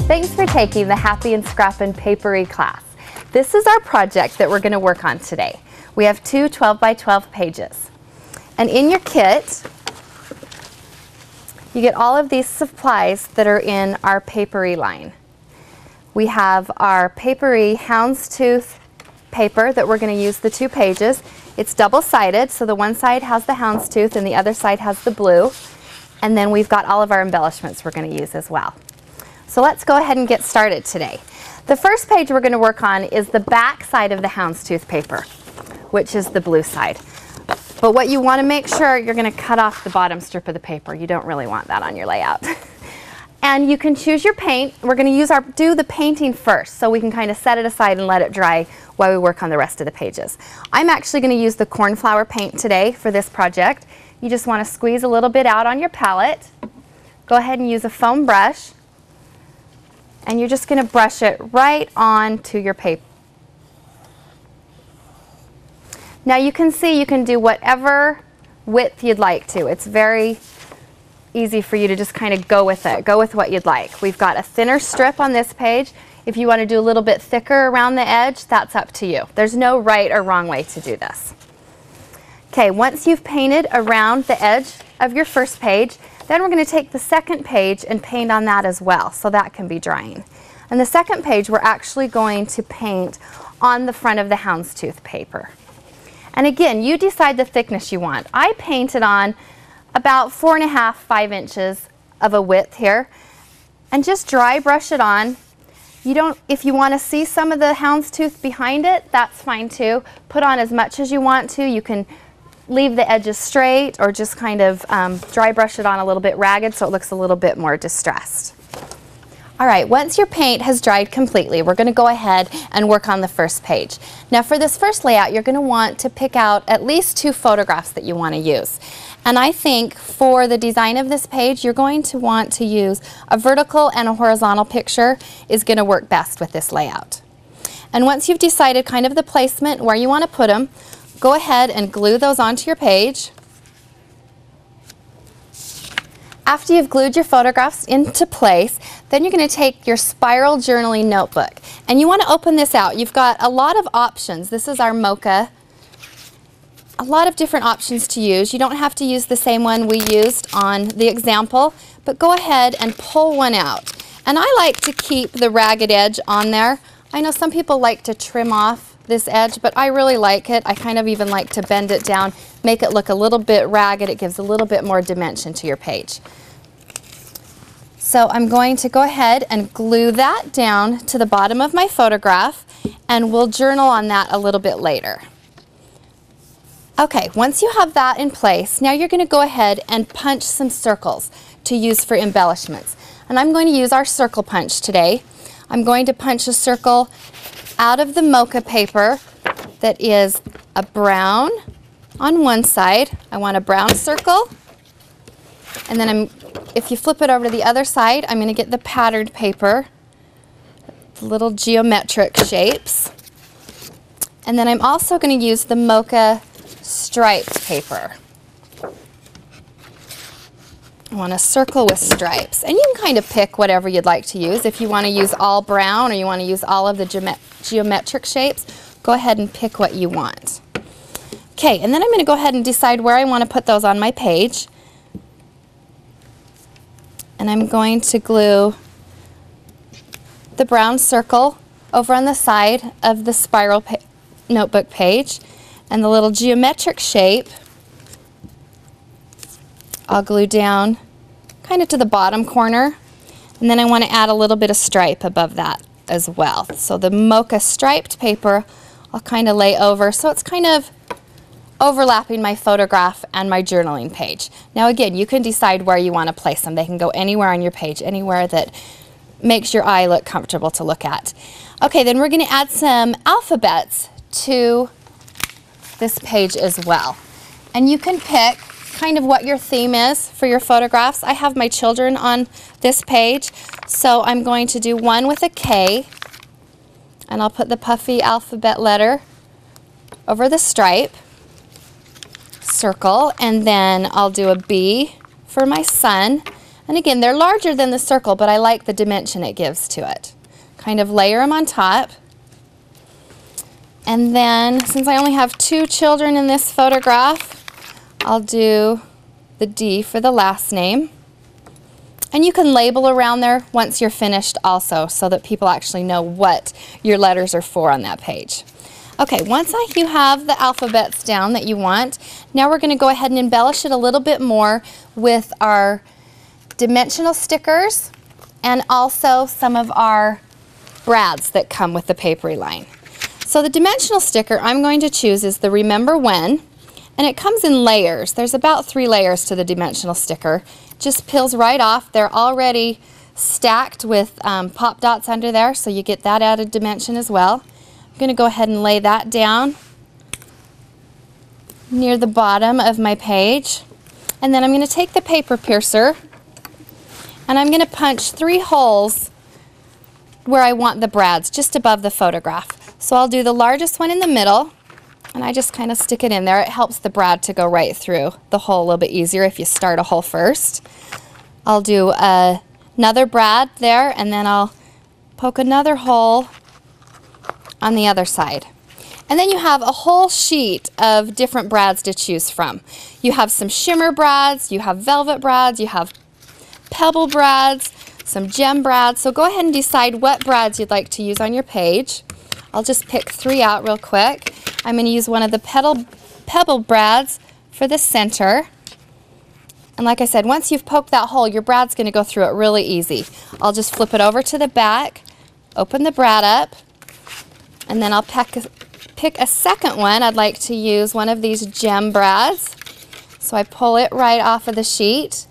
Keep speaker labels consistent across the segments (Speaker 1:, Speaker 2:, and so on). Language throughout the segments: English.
Speaker 1: Thanks for taking the Happy and Scrappin' Papery class. This is our project that we're going to work on today. We have two 12 by 12 pages. And in your kit, you get all of these supplies that are in our papery line. We have our papery houndstooth paper that we're going to use the 2 pages. It's double-sided, so the one side has the houndstooth and the other side has the blue. And then we've got all of our embellishments we're going to use as well. So let's go ahead and get started today. The first page we're going to work on is the back side of the houndstooth paper, which is the blue side. But what you want to make sure, you're going to cut off the bottom strip of the paper. You don't really want that on your layout. And you can choose your paint. We're going to do the painting first, so we can kind of set it aside and let it dry while we work on the rest of the pages. I'm actually going to use the cornflower paint today for this project. You just want to squeeze a little bit out on your palette. Go ahead and use a foam brush. And you're just going to brush it right onto your paper. Now you can see you can do whatever width you'd like to. It's very easy for you to just kind of go with it. Go with what you'd like. We've got a thinner strip on this page. If you want to do a little bit thicker around the edge, that's up to you. There's no right or wrong way to do this. Okay, once you've painted around the edge of your first page, then we're going to take the second page and paint on that as well, so that can be drying. And the second page we're actually going to paint on the front of the houndstooth paper. And again, you decide the thickness you want. I painted on about 4.5, 5 inches of a width here, and just dry brush it on. If you want to see some of the houndstooth behind it, that's fine too. Put on as much as you want to. You can leave the edges straight or just kind of dry brush it on a little bit ragged so it looks a little bit more distressed. All right, once your paint has dried completely, we're going to go ahead and work on the first page. Now for this first layout, you're going to want to pick out at least 2 photographs that you want to use. And I think for the design of this page, you're going to want to use a vertical and a horizontal picture is going to work best with this layout. And once you've decided kind of the placement where you want to put them, go ahead and glue those onto your page. After you've glued your photographs into place, then you're going to take your spiral journaling notebook. And you want to open this out. You've got a lot of options. This is our Mocha. A lot of different options to use. You don't have to use the same one we used on the example, but go ahead and pull one out. And I like to keep the ragged edge on there. I know some people like to trim off this edge, but I really like it. I kind of even like to bend it down, make it look a little bit ragged. It gives a little bit more dimension to your page. So I'm going to go ahead and glue that down to the bottom of my photograph, and we'll journal on that a little bit later. Okay, once you have that in place, now you're going to go ahead and punch some circles to use for embellishments. And I'm going to use our circle punch today. I'm going to punch a circle out of the Mocha paper that is a brown on one side. I want a brown circle. And then if you flip it over to the other side, I'm going to get the patterned paper, the little geometric shapes. And then I'm also going to use the Mocha striped paper. I want a circle with stripes. And you can kind of pick whatever you'd like to use. If you want to use all brown or you want to use all of the geometric shapes, go ahead and pick what you want. Okay, and then I'm going to go ahead and decide where I want to put those on my page. And I'm going to glue the brown circle over on the side of the spiral notebook page, and the little geometric shape I'll glue down kind of to the bottom corner, and then I want to add a little bit of stripe above that as well. So the Mocha striped paper I'll kind of lay over so it's kind of overlapping my photograph and my journaling page. Now again, you can decide where you want to place them. They can go anywhere on your page, anywhere that makes your eye look comfortable to look at. Okay, then we're going to add some alphabets to this page as well. And you can pick kind of what your theme is for your photographs. I have my children on this page, so I'm going to do one with a K, and I'll put the puffy alphabet letter over the stripe. Circle, and then I'll do a B for my son, And again, they're larger than the circle, but I like the dimension it gives to it. Kind of layer them on top. And then, since I only have 2 children in this photograph, I'll do the D for the last name. And you can label around there once you're finished also, so that people actually know what your letters are for on that page. Okay, once you have the alphabets down that you want, now we're going to go ahead and embellish it a little bit more with our dimensional stickers and also some of our brads that come with the papery line. So the dimensional sticker I'm going to choose is the Remember When, and it comes in layers. There's about 3 layers to the dimensional sticker. Just peels right off. They're already stacked with pop dots under there, so you get that added dimension as well. I'm going to go ahead and lay that down near the bottom of my page, and then I'm going to take the paper piercer and I'm going to punch 3 holes where I want the brads, just above the photograph. So I'll do the largest one in the middle, and I just kind of stick it in there. It helps the brad to go right through the hole a little bit easier if you start a hole first. I'll do another brad there, and then I'll poke another hole on the other side. And then you have a whole sheet of different brads to choose from. You have some shimmer brads, you have velvet brads, you have pebble brads, some gem brads. So go ahead and decide what brads you'd like to use on your page. I'll just pick 3 out real quick. I'm going to use one of the pebble brads for the center. And like I said, once you've poked that hole, your brad's going to go through it really easy. I'll just flip it over to the back, open the brad up, and then I'll pick a second one. I'd like to use one of these gem brads. So I pull it right off of the sheet.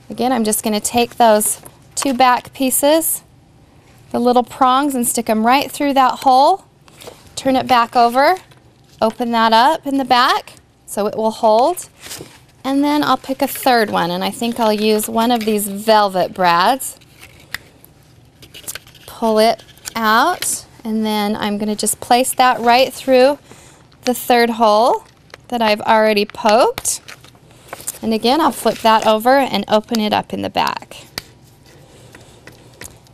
Speaker 1: Again, I'm just going to take those 2 back pieces, the little prongs, and stick them right through that hole. Turn it back over, open that up in the back so it will hold. And then I'll pick a third one, and I think I'll use one of these velvet brads. Pull it out, and then I'm going to just place that right through the third hole that I've already poked. And again, I'll flip that over and open it up in the back.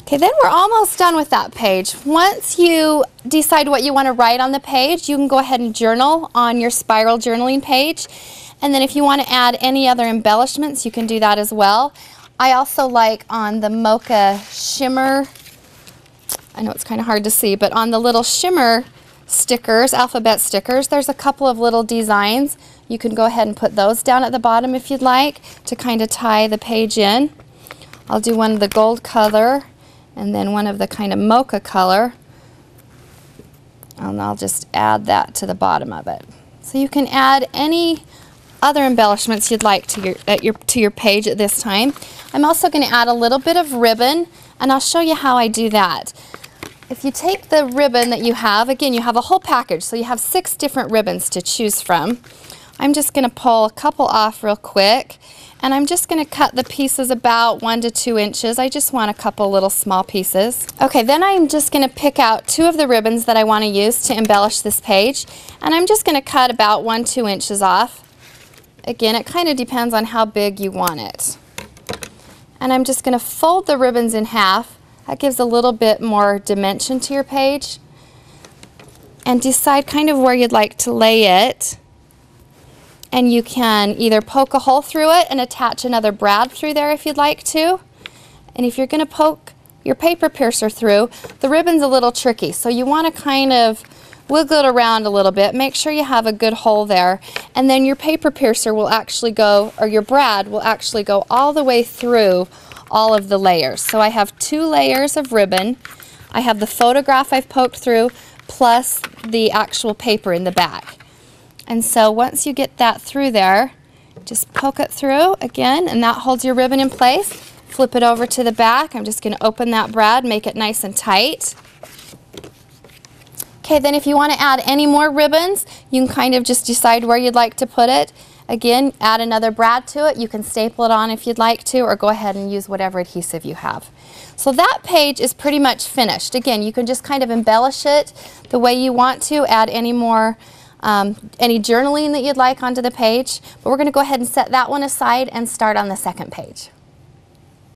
Speaker 1: Okay, then we're almost done with that page. Once you decide what you want to write on the page, you can go ahead and journal on your spiral journaling page. And then if you want to add any other embellishments, you can do that as well. I also like on the Mocha Shimmer, I know it's kind of hard to see, but on the little shimmer stickers, alphabet stickers, there's a couple of little designs. You can go ahead and put those down at the bottom if you'd like to kind of tie the page in. I'll do one of the gold color and then one of the kind of mocha color, and I'll just add that to the bottom of it. So you can add any other embellishments you'd like to your page at this time. I'm also going to add a little bit of ribbon, and I'll show you how I do that. If you take the ribbon that you have, again, you have a whole package, so you have 6 different ribbons to choose from. I'm just going to pull a couple off real quick, and I'm just going to cut the pieces about 1 to 2 inches. I just want a couple little small pieces. Okay, then I'm just going to pick out 2 of the ribbons that I want to use to embellish this page, and I'm just going to cut about 1-2 inches off. Again, it kind of depends on how big you want it. And I'm just going to fold the ribbons in half. That gives a little bit more dimension to your page. And decide kind of where you'd like to lay it. And you can either poke a hole through it and attach another brad through there if you'd like to. And if you're going to poke your paper piercer through, the ribbon's a little tricky, so you want to kind of wiggle it around a little bit. Make sure you have a good hole there, and then your paper piercer will actually go, or your brad will actually go all the way through all of the layers. So I have 2 layers of ribbon. I have the photograph I've poked through plus the actual paper in the back. And so once you get that through there, just poke it through again, and that holds your ribbon in place. Flip it over to the back. I'm just going to open that brad, make it nice and tight. Okay, then if you want to add any more ribbons, you can kind of just decide where you'd like to put it. Again, add another brad to it. You can staple it on if you'd like to, or go ahead and use whatever adhesive you have. So that page is pretty much finished. Again, you can just kind of embellish it the way you want to, add any more any journaling that you'd like onto the page. But we're going to go ahead and set that one aside and start on the second page.